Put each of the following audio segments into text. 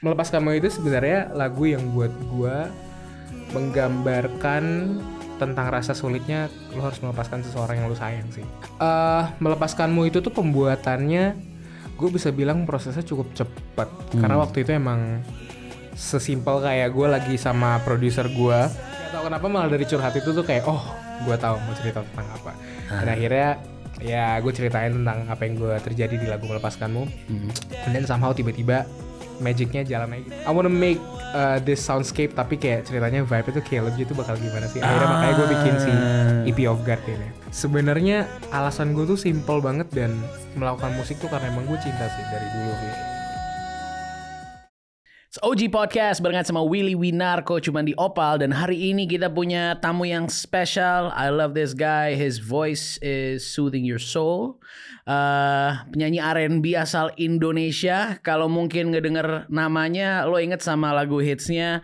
Melepaskanmu itu sebenarnya lagu yang buat gua menggambarkan tentang rasa sulitnya lo harus melepaskan seseorang yang lo sayang sih. Melepaskanmu itu tuh pembuatannya gue bisa bilang prosesnya cukup cepat karena waktu itu emang sesimpel kayak gue lagi sama produser gue, gak tau kenapa malah dari curhat itu tuh kayak gue tahu mau cerita tentang apa. Dan akhirnya ya gue ceritain tentang apa yang gue terjadi di lagu Melepaskanmu. Dan somehow tiba-tiba magicnya jalan aja gitu. I wanna make this soundscape tapi kayak ceritanya vibe itu kayak lebih itu bakal gimana sih. Akhirnya makanya gue bikin si EP Off Guard ini. Sebenarnya alasan gue tuh simple banget dan melakukan musik tuh karena emang gue cinta sih dari dulu sih. OG Podcast barengan sama Willy Winarko cuman di Opal. Dan hari ini kita punya tamu yang spesial. I love this guy. His voice is soothing your soul. Penyanyi R&B asal Indonesia. Kalau mungkin ngedenger namanya lo inget sama lagu hitsnya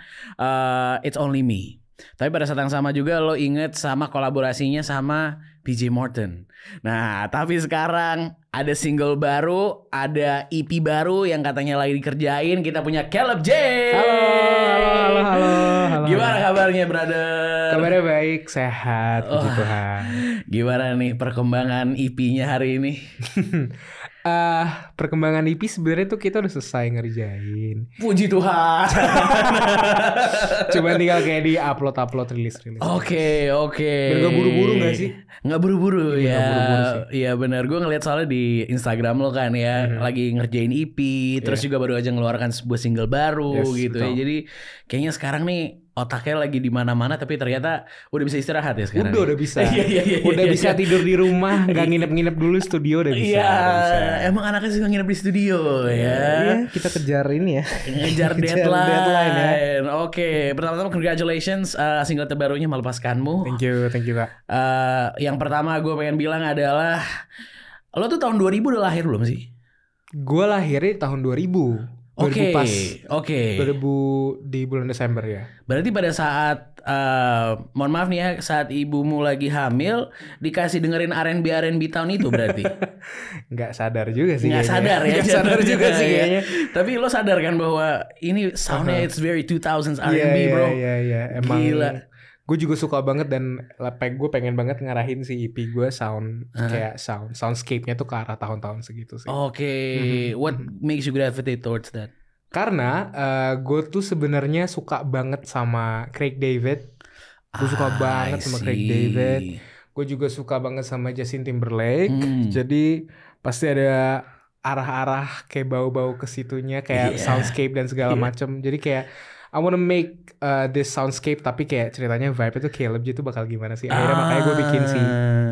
It's Only Me. Tapi pada saat yang sama juga lo inget sama kolaborasinya sama PJ Morton. Nah, tapi sekarang ada single baru, ada EP baru yang katanya lagi dikerjain. Kita punya Caleb J. Halo. Gimana kabarnya, brother? Kabarnya baik, sehat, puji Tuhan. Gimana nih perkembangan EP-nya hari ini? Perkembangan EP sebenarnya tuh kita udah selesai ngerjain. Puji Tuhan. Cuma tinggal kayak di upload rilis. Oke. Dan gak buru-buru gak sih? Nggak buru-buru ya. Nggak buru-buru sih. Iya benar. Gue ngeliat soalnya di Instagram lo kan ya, lagi ngerjain EP, terus juga baru aja ngeluarkan sebuah single baru gitu betul. ya. Jadi kayaknya sekarang nih otaknya lagi di mana-mana, tapi ternyata udah bisa istirahat ya sekarang. Udah bisa. Iya, Udah bisa tidur di rumah, nggak nginep-nginep dulu studio udah bisa. Iya, udah bisa. emang anaknya suka nginep di studio ya. Iya, kita kejar ini ya. Ngejar deadline ya. Oke, pertama-tama congratulations single terbarunya Melepaskanmu. Thank you Kak. Yang pertama gue pengen bilang adalah lo tuh tahun 2000 udah lahir belum sih? Gue lahirnya tahun 2000. Oke. 2000 di bulan Desember ya. Berarti pada saat mohon maaf nih ya, saat ibumu lagi hamil dikasih dengerin R&B tahun itu berarti. Nggak sadar juga sih. Nggak sadar ya. Nggak sadar juga sih kayaknya. Tapi lo sadar kan bahwa ini soundnya it's very 2000s R&B bro. Iya. Emang gila. Gue juga suka banget dan gue pengen banget ngarahin si EP gue kayak soundscape-nya tuh ke arah tahun-tahun segitu sih. Oke. What makes you gravitate towards that? Karena gue tuh sebenarnya suka banget sama Craig David. Gue suka banget sama Craig David. Gue juga suka banget sama Justin Timberlake. Jadi pasti ada arah-arah kayak bau-bau ke situnya kayak soundscape dan segala macam. Jadi kayak I wanna make this soundscape tapi kayak ceritanya vibe itu kayak lebih itu bakal gimana sih. Akhirnya makanya gue bikin si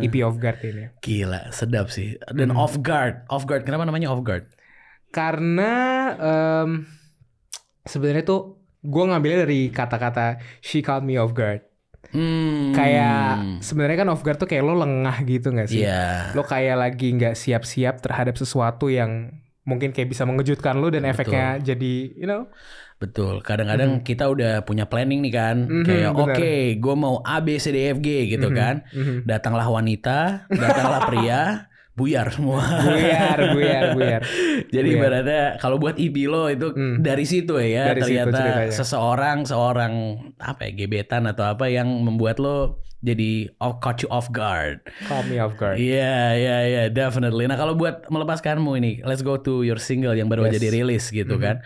EP Off Guard ini. Gila, sedap sih. Dan Off Guard. Kenapa namanya Off Guard? Karena sebenarnya tuh gue ngambilnya dari kata-kata she caught me off guard. Kayak sebenarnya kan off guard tuh kayak lo lengah gitu nggak sih? Yeah. Lo kayak lagi nggak siap-siap terhadap sesuatu yang mungkin kayak bisa mengejutkan lo dan efeknya jadi Betul. Kadang-kadang kita udah punya planning nih kan. Kayak oke, gue mau A, B, C, D, F, G gitu kan. Datanglah wanita, datanglah pria, buyar semua. Buyar. Jadi ibaratnya kalau buat EP lo itu dari situ ya. Dari ternyata situ seorang apa ya, gebetan atau apa yang membuat lo jadi caught you off guard. Caught me off guard. Iya, definitely. Nah kalau buat Melepaskanmu ini, let's go to your single yang baru aja dirilis gitu kan.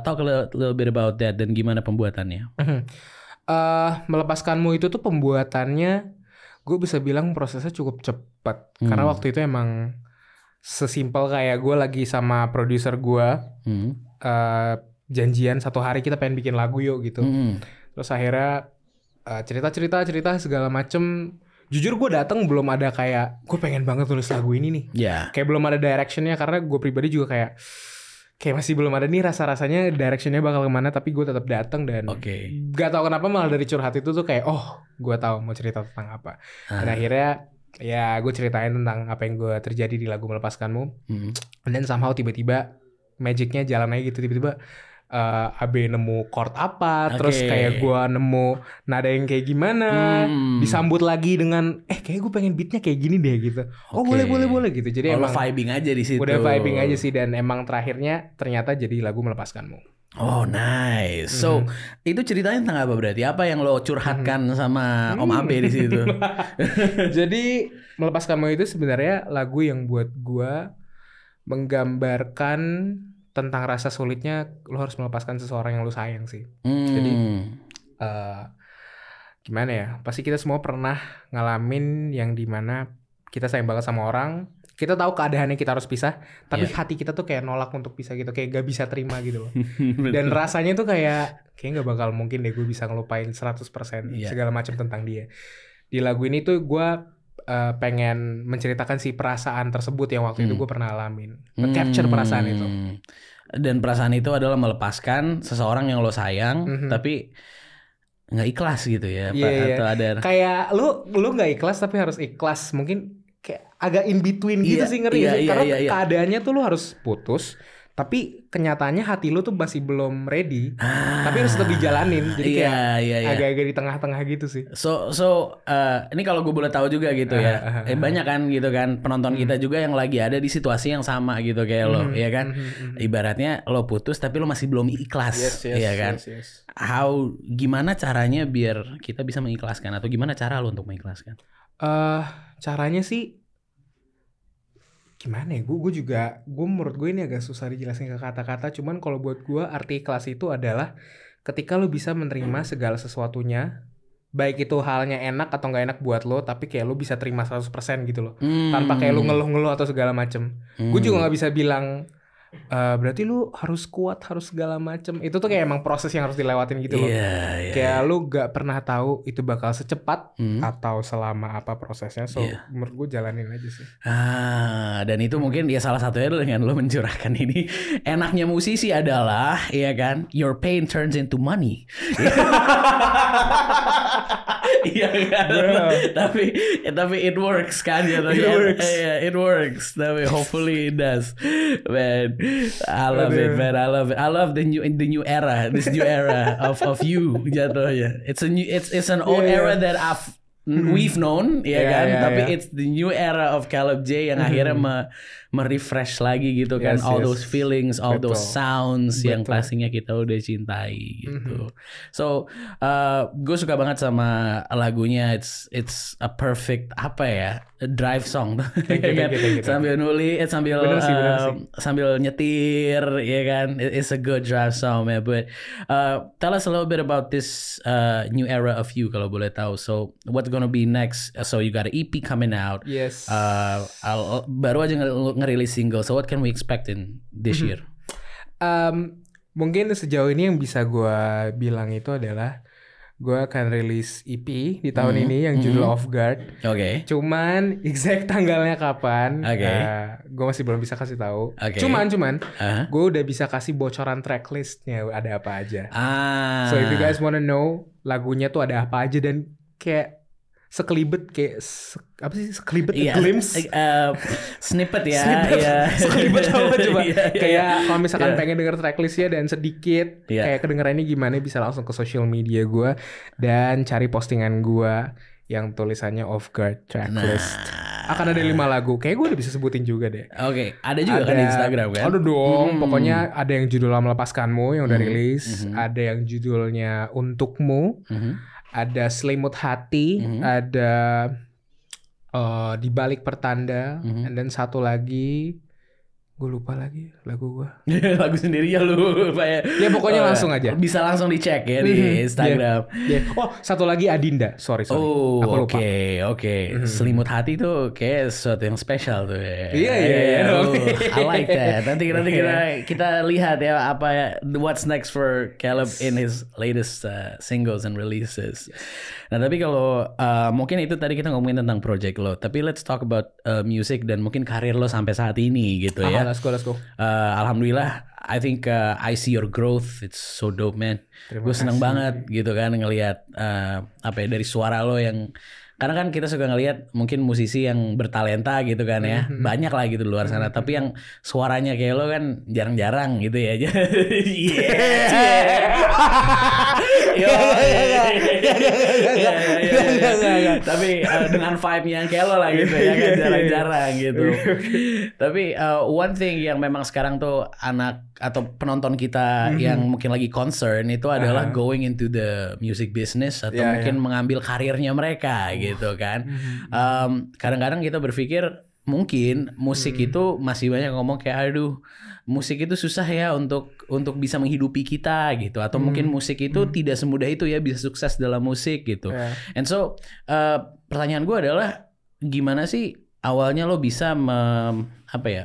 Talk a little bit about that dan gimana pembuatannya. Melepaskanmu itu tuh pembuatannya gue bisa bilang prosesnya cukup cepat. Karena waktu itu emang sesimpel kayak gue lagi sama produser gue janjian satu hari kita pengen bikin lagu yuk gitu. Terus akhirnya cerita segala macem. Jujur gue datang belum ada kayak gue pengen banget tulis lagu ini nih. Kayak belum ada directionnya karena gue pribadi juga kayak masih belum ada nih rasa-rasanya directionnya bakal kemana. Tapi gue tetap datang dan gak tahu kenapa malah dari curhat itu tuh kayak gue tahu mau cerita tentang apa. Dan akhirnya ya gue ceritain tentang apa yang gue terjadi di lagu Melepaskanmu. Dan somehow tiba-tiba magicnya jalan aja gitu. Tiba-tiba AB nemu chord apa, terus kayak gue nemu nada yang kayak gimana, disambut lagi dengan kayak gue pengen beatnya kayak gini deh gitu. Boleh gitu. Jadi emang vibing aja di situ. Udah vibing aja sih dan emang terakhirnya ternyata jadi lagu Melepaskanmu. Oh nice. So itu ceritanya tentang apa berarti? Apa yang lo curhatkan sama Om Abe di situ? Jadi Melepaskanmu itu sebenarnya lagu yang buat gua menggambarkan tentang rasa sulitnya lo harus melepaskan seseorang yang lo sayang sih. Jadi gimana ya? Pasti kita semua pernah ngalamin yang dimana kita sayang banget sama orang. Kita tahu keadaannya kita harus pisah, tapi hati kita tuh kayak nolak untuk pisah gitu, kayak gak bisa terima gitu loh. Dan rasanya tuh kayak gak bakal mungkin deh gue bisa ngelupain 100% segala macam tentang dia. Di lagu ini tuh gue pengen menceritakan si perasaan tersebut yang waktu itu gue pernah alamin, nge-capture perasaan itu. Dan perasaan itu adalah melepaskan seseorang yang lo sayang, tapi nggak ikhlas gitu ya, atau ada kayak lu nggak ikhlas tapi harus ikhlas, mungkin kayak agak in between gitu sih, ngeri sih. Karena keadaannya tuh lu harus putus, tapi kenyataannya hati lu tuh masih belum ready, tapi harus tetap dijalanin. Jadi kayak agak-agak di tengah-tengah gitu sih. So ini kalau gue boleh tahu juga gitu ya, banyak kan gitu kan penonton kita juga yang lagi ada di situasi yang sama gitu kayak lo, ya kan? Ibaratnya lo putus tapi lo masih belum ikhlas, ya kan? Yes. Gimana caranya biar kita bisa mengikhlaskan, atau gimana cara lo untuk mengikhlaskan? Caranya sih gimana ya? Gue menurut gue ini agak susah dijelasin ke kata-kata. Cuman kalau buat gue arti ikhlas itu adalah ketika lo bisa menerima segala sesuatunya, baik itu halnya enak atau nggak enak buat lo, tapi kayak lo bisa terima 100% gitu loh, tanpa kayak lo ngeluh-ngeluh atau segala macem. Gue juga nggak bisa bilang berarti lu harus kuat, harus segala macem. Itu tuh kayak emang proses yang harus dilewatin gitu loh. Kayak lu gak pernah tahu itu bakal secepat atau selama apa prosesnya. So menurut gue jalanin aja sih. Dan itu mungkin ya salah satunya dengan lu mencurahkan ini. Enaknya musisi adalah, ya kan, your pain turns into money. Iya kan? Tapi it works kan ya. It works. Tapi hopefully it does. Man, I love it, man. I love the new era. This new era of you jatuhnya. It's an old era that we've known, ya kan? Tapi it's the new era of Caleb J yang akhirnya merefresh lagi gitu kan, all those feelings, all those sounds yang pastinya kita udah cintai gitu. So gue suka banget sama lagunya. It's a perfect drive song. Gitu. Sambil nulis, bener sih. Sambil nyetir, ya kan? It's a good drive song, man. But tell us a little bit about this new era of you kalau boleh tahu. So what's gonna be next? So you got an EP coming out. Yes. Baru aja ngerilis single. So what can we expect in this year? Mungkin sejauh ini yang bisa gue bilang itu adalah gue akan rilis EP di tahun ini yang judul Off Guard. Cuman exact tanggalnya kapan gue masih belum bisa kasih tahu. Cuman gue udah bisa kasih bocoran tracklistnya ada apa aja. So if you guys wanna know lagunya tuh ada apa aja, dan kayak sekelibet kayak sekelibet glimpse snippet ya. Sekelibet apa coba kayak kalau misalkan pengen denger tracklistnya dan sedikit kayak kedengerannya gimana, bisa langsung ke social media gue dan cari postingan gue yang tulisannya Off Guard tracklist. Akan ada 5 lagu, kayak gue udah bisa sebutin juga deh. Ada juga kan di Instagram kan? Ada dong, pokoknya ada yang judulnya Melepaskanmu yang udah rilis, ada yang judulnya Untukmu, ada Selimut Hati, ada Di Balik Pertanda, and then satu lagi gue lupa lagi lagu gue. Lagu sendiri ya lu lupa ya. Ya pokoknya langsung aja. Bisa langsung dicek ya di Instagram. Oh, satu lagi Adinda. Sorry. Oh, oke. Selimut Hati tuh kayak sesuatu yang spesial tuh ya. Iya. I like that. Nanti kita lihat ya what's next for Caleb in his latest singles and releases. Nah, tapi kalau mungkin itu tadi kita ngomongin tentang project lo, tapi let's talk about music dan mungkin karir lo sampai saat ini gitu ya. Let's go. Alhamdulillah, I think I see your growth. It's so dope, man. Gue seneng banget gitu kan ngelihat dari suara lo yang, karena kan kita suka ngelihat mungkin musisi yang bertalenta gitu kan ya, banyak lah gitu di luar sana, tapi yang suaranya kayak lo kan jarang-jarang gitu ya. Enggak. Tapi dengan vibe yang kayak lo lah gitu ya kan, jarang-jarang gitu. Tapi one thing yang memang sekarang tuh anak atau penonton kita yang mungkin lagi concern itu adalah going into the music business atau mungkin mengambil karirnya mereka gitu kan. Kadang-kadang kita berpikir mungkin musik itu masih banyak ngomong kayak aduh musik itu susah ya untuk bisa menghidupi kita gitu, atau mungkin musik itu tidak semudah itu ya bisa sukses dalam musik gitu. And so pertanyaan gue adalah gimana sih awalnya lo bisa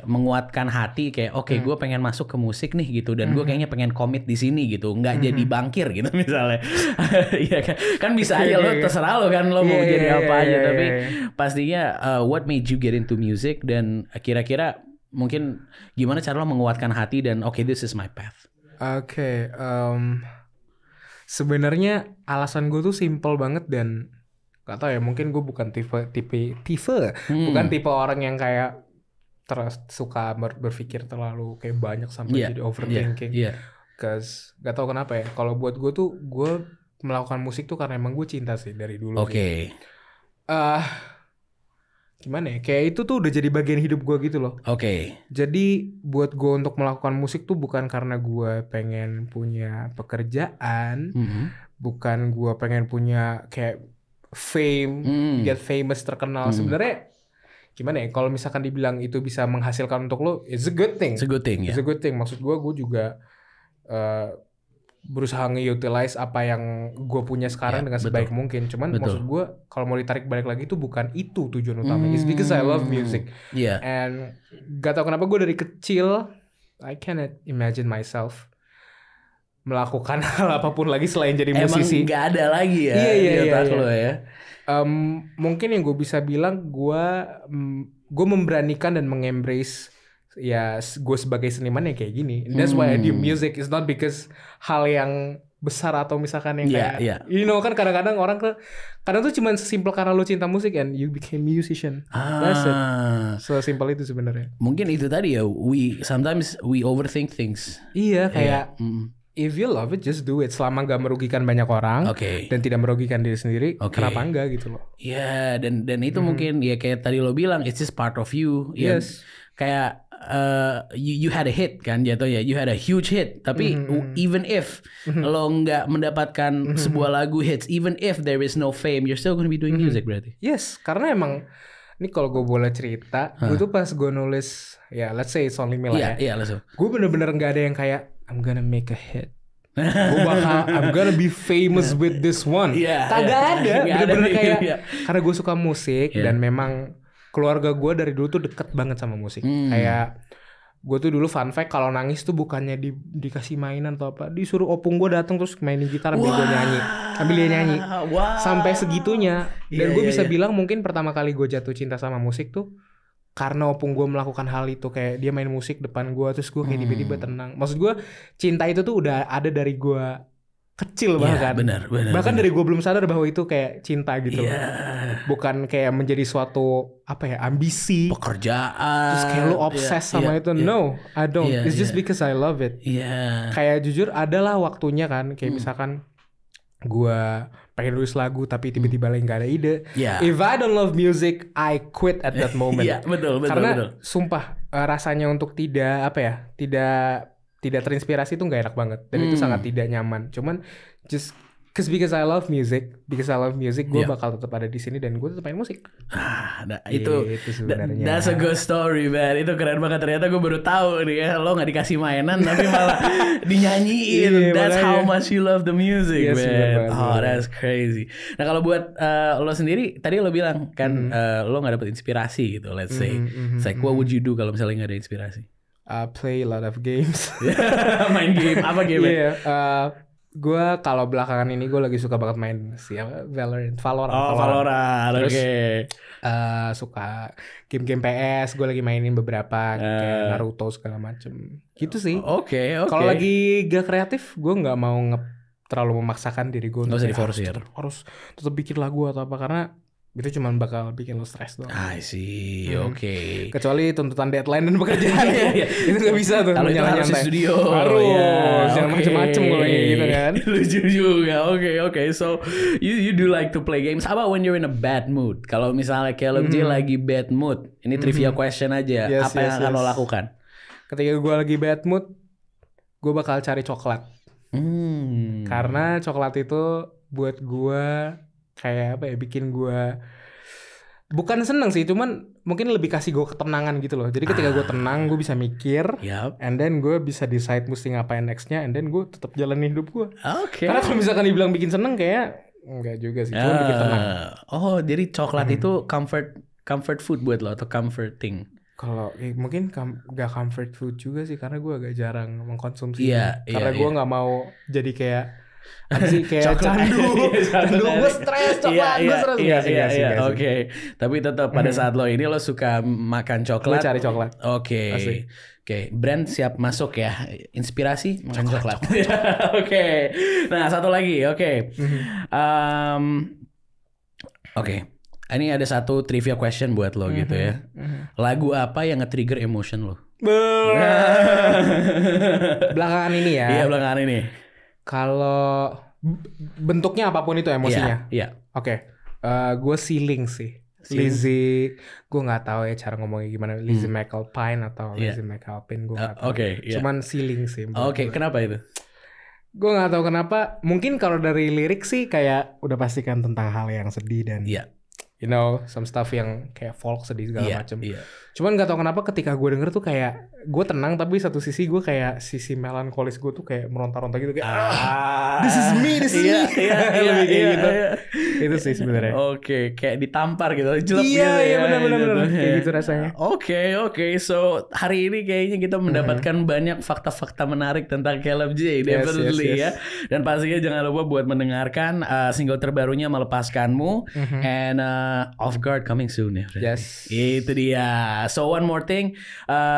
menguatkan hati kayak oke, gue pengen masuk ke musik nih gitu, dan gue kayaknya pengen komit di sini gitu, nggak jadi bangkir gitu misalnya. Iya kan bisa aja lo terserah lo kan lo mau jadi apa aja, tapi pastinya what made you get into music, dan kira-kira mungkin gimana cara lo menguatkan hati dan oke, this is my path. Oke, sebenarnya alasan gue tuh simple banget dan gak tau ya, mungkin gue bukan bukan tipe orang yang kayak suka berpikir terlalu kayak banyak sampai jadi overthinking. Cause gak tau kenapa ya, kalau buat gue tuh gue melakukan musik tuh karena emang gue cinta sih dari dulu. Oke. Gimana ya, kayak itu tuh udah jadi bagian hidup gue gitu loh. Oke. Jadi buat gue untuk melakukan musik tuh bukan karena gue pengen punya pekerjaan, bukan gue pengen punya kayak fame, get famous, terkenal. Sebenarnya gimana ya, kalau misalkan dibilang itu bisa menghasilkan untuk lo, it's a good thing. It's a good thing, It's a good thing. Maksud gue juga berusaha nge-utilize apa yang gue punya sekarang dengan sebaik mungkin. Cuman maksud gue kalau mau ditarik balik lagi tuh bukan itu tujuan utama. It's because I love music. And gak tau kenapa gue dari kecil I cannot imagine myself melakukan hal apapun lagi selain jadi musisi. Emang gak ada lagi ya di otak lo ya. Mungkin yang gue bisa bilang gue memberanikan dan mengembrace ya gue sebagai seniman ya kayak gini. That's why I do music. It's not because hal yang besar atau misalkan yang kayak you know kan kadang-kadang orang kadang tuh cuma sesimpel karena lo cinta musik and you became musician. That's it. So simple itu sebenarnya. Mungkin itu tadi ya, sometimes we overthink things. Iya kayak if you love it, just do it. Selama gak merugikan banyak orang dan tidak merugikan diri sendiri, kenapa enggak gitu loh. Iya, dan itu mungkin ya kayak tadi lo bilang, it's just part of you. Yes. Kayak you had a hit kan jatuhnya, you had a huge hit. Tapi even if lo nggak mendapatkan sebuah lagu hits, even if there is no fame, you're still gonna be doing music berarti. Yes, karena emang ini kalau gue boleh cerita, gue tuh pas gue nulis ya let's say It's Only Me lah ya. Gue bener-bener nggak ada yang kayak I'm gonna make a hit. I'm gonna be famous with this one. Kagak ada. Bener-bener kayak karena gue suka musik dan memang keluarga gue dari dulu tuh deket banget sama musik. Kayak gue tuh dulu fun fact, kalau nangis tuh bukannya dikasih mainan atau apa, disuruh opung gue datang terus mainin gitar ambil gue nyanyi, ambil dia nyanyi. Sampai segitunya. Dan gue bisa bilang mungkin pertama kali gue jatuh cinta sama musik tuh karena opung gue melakukan hal itu, kayak dia main musik depan gue terus gue kayak tiba-tiba tenang. Maksud gue cinta itu tuh udah ada dari gue kecil bahkan. Bahkan dari gue belum sadar bahwa itu kayak cinta gitu. Bukan kayak menjadi suatu ambisi, pekerjaan. Terus kayak lu obses sama itu. No, I don't. It's just because I love it. Kayak jujur adalah waktunya kan, kayak misalkan gue pengen nulis lagu tapi tiba-tiba lagi gak ada ide. If I don't love music, I quit at that moment. Betul. Karena sumpah rasanya untuk tidak terinspirasi itu gak enak banget. Dan itu sangat tidak nyaman. Cuman just because I love music, gue bakal tetap ada di sini dan gue tetap main musik. Itu sebenarnya. That's a good story, man. Itu keren banget. Ternyata gue baru tahu nih ya, lo nggak dikasih mainan tapi malah dinyanyiin. That's how much you love the music, man. That's crazy. Nah kalau buat lo sendiri, tadi lo bilang kan lo nggak dapet inspirasi gitu. Let's say, it's like what would you do kalau misalnya nggak ada inspirasi? Play a lot of games. Main game apa game? Gue kalau belakangan ini gue lagi suka banget main Valorant. Terus suka game-game PS. Gue lagi mainin beberapa kayak Naruto segala macem. Gitu sih. Oke. Kalau lagi gak kreatif, gue nggak mau terlalu memaksakan diri gue. Nggak usah diforsir. Harus tetap bikin lagu atau apa, karena itu cuma bakal bikin lo stres doang. I see, oke. Kecuali tuntutan deadline dan pekerjaan. Itu nggak bisa tuh. Kalau itu harus di studio. Harus, jangan macem-macem kalau kayak gitu kan. Lucu juga. Oke. So you do like to play games. How about when you're in a bad mood? Kalau misalnya Caleb J lagi bad mood, ini trivia question aja. Yes, apa yang akan lo lakukan? Ketika gue lagi bad mood, gue bakal cari coklat. Karena coklat itu buat gue kayak apa ya, bikin gue bukan seneng sih, cuman mungkin lebih kasih gue ketenangan gitu loh. Jadi ketika gue tenang, gue bisa mikir, and then gue bisa decide mesti ngapain nextnya, and then gue tetap jalanin hidup gue. Karena kalau misalkan dibilang bikin seneng kayak enggak juga sih, cuma bikin tenang. Oh, jadi coklat itu comfort food buat lo atau comforting? Kalau mungkin gak comfort food juga sih, karena gue agak jarang mengkonsumsi. Karena gue nggak mau jadi kayak kayak candu gue stres coklat, gue stres. Oke. Tapi tetap pada saat lo ini lo suka makan coklat. Gue cari coklat. Oke. Brand siap masuk ya. Inspirasi makan coklat. Oke. Nah, satu lagi. Oke. Ini ada satu trivia question buat lo gitu ya. Lagu apa yang nge-trigger emotion lo? Belakangan ini ya. Iya, belakangan ini. Kalau bentuknya apapun itu emosinya. Iya. Oke. Gue Sealing sih. Lizzy, gue nggak tahu ya cara ngomongnya gimana. Lizzy McAlpine atau Lizzy McAlpine, gue nggak tahu. Cuman Sealing sih. Kenapa itu? Gue nggak tahu kenapa. Mungkin kalau dari lirik sih kayak udah pastikan tentang hal yang sedih dan you know, some stuff yang kayak folk sedih segala macam. Cuman gak tau kenapa ketika gue denger tuh kayak gue tenang, tapi satu sisi gue kayak sisi melankolis gue tuh kayak meronta-ronta gitu kayak this is me. Gitu. Itu sih sebenarnya. Oke, kayak ditampar gitu, jelek gitu. Iya, benar. Kayak gitu rasanya. Oke. So hari ini kayaknya kita mendapatkan banyak fakta-fakta menarik tentang Caleb J, definitely ya. Dan pastinya jangan lupa buat mendengarkan single terbarunya Melepaskanmu and Off Guard coming soon ya. Yes. Itu dia. So one more thing,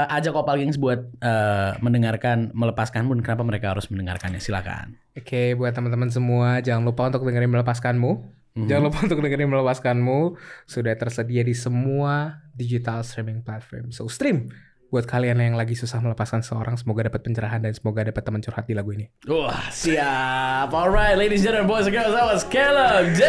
ajak Opal Gengs buat mendengarkan Melepaskanmu dan kenapa mereka harus mendengarkannya. Silakan. Oke, buat teman-teman semua jangan lupa untuk dengerin Melepaskanmu. Jangan lupa untuk dengerin Melepaskanmu. Sudah tersedia di semua digital streaming platform. So stream buat kalian yang lagi susah melepaskan seorang. Semoga dapat pencerahan dan semoga dapat teman curhat di lagu ini. Wah, siap. Alright, ladies and gentlemen, boys and girls, that was Caleb J.